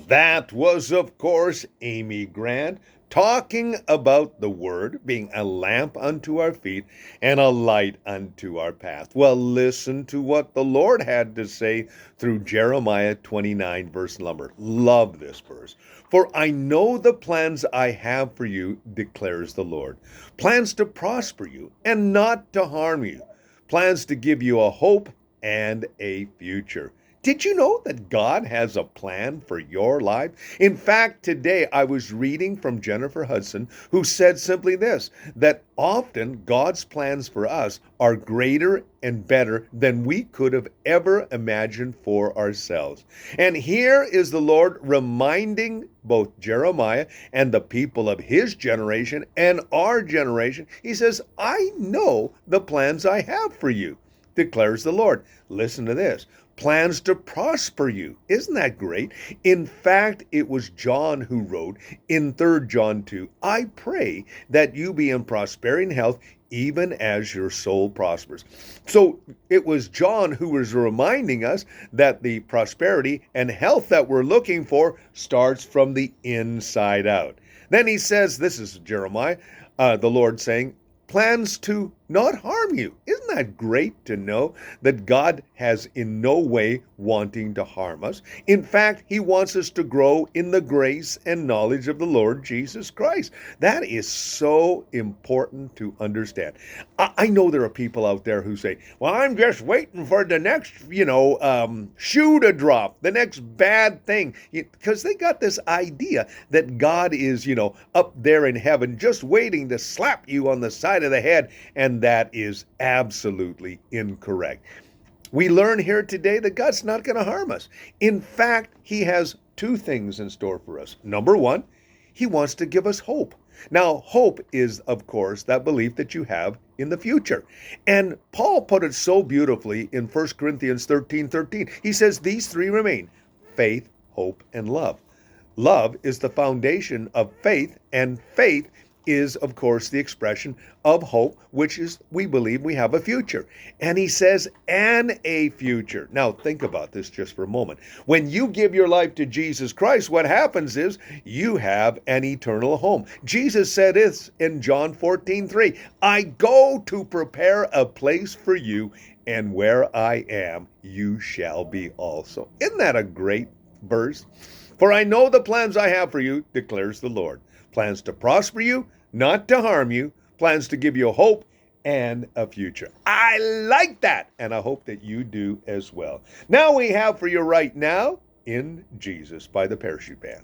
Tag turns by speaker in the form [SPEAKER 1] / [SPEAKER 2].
[SPEAKER 1] That was, of course, Amy Grant talking about the Word being a lamp unto our feet and a light unto our path. Well, listen to what the Lord had to say through Jeremiah 29, verse number. Love this verse. For I know the plans I have for you, declares the Lord. Plans to prosper you and not to harm you. Plans to give you a hope and a future. Did you know that God has a plan for your life? In fact, today I was reading from Jennifer Hudson, who said simply this, that often God's plans for us are greater and better than we could have ever imagined for ourselves. And here is the Lord reminding both Jeremiah and the people of his generation and our generation. He says, I know the plans I have for you, declares the Lord. Listen to this. Plans to prosper you. Isn't that great? In fact, it was John who wrote in 3 John 2, I pray that you be in prosperity and health, even as your soul prospers. So it was John who was reminding us that the prosperity and health that we're looking for starts from the inside out. Then he says, this is Jeremiah, the Lord saying, plans to not harm you. Isn't that great to know that God has in no way wanting to harm us? In fact, he wants us to grow in the grace and knowledge of the Lord Jesus Christ. That is so important to understand. I know there are people out there who say, well, I'm just waiting for the next, shoe to drop, the next bad thing, because they got this idea that God is, up there in heaven just waiting to slap you on the side of the head, and that is absolutely incorrect. We learn here today that God's not going to harm us. In fact, he has two things in store for us. Number one, he wants to give us hope. Now, hope is, of course, that belief that you have in the future. And Paul put it so beautifully in 1 Corinthians 13:13. He says these three remain: faith, hope, and love. Love is the foundation of faith, and faith is, of course, the expression of hope, which is we believe we have a future. And he says, and a future. Now, think about this just for a moment. When you give your life to Jesus Christ, what happens is you have an eternal home. Jesus said this in John 14:3, I go to prepare a place for you, and where I am, you shall be also. Isn't that a great verse? For I know the plans I have for you, declares the Lord. Plans to prosper you, not to harm you. Plans to give you a hope and a future. I like that, and I hope that you do as well. Now we have for you right now, In Jesus by the Parachute Band.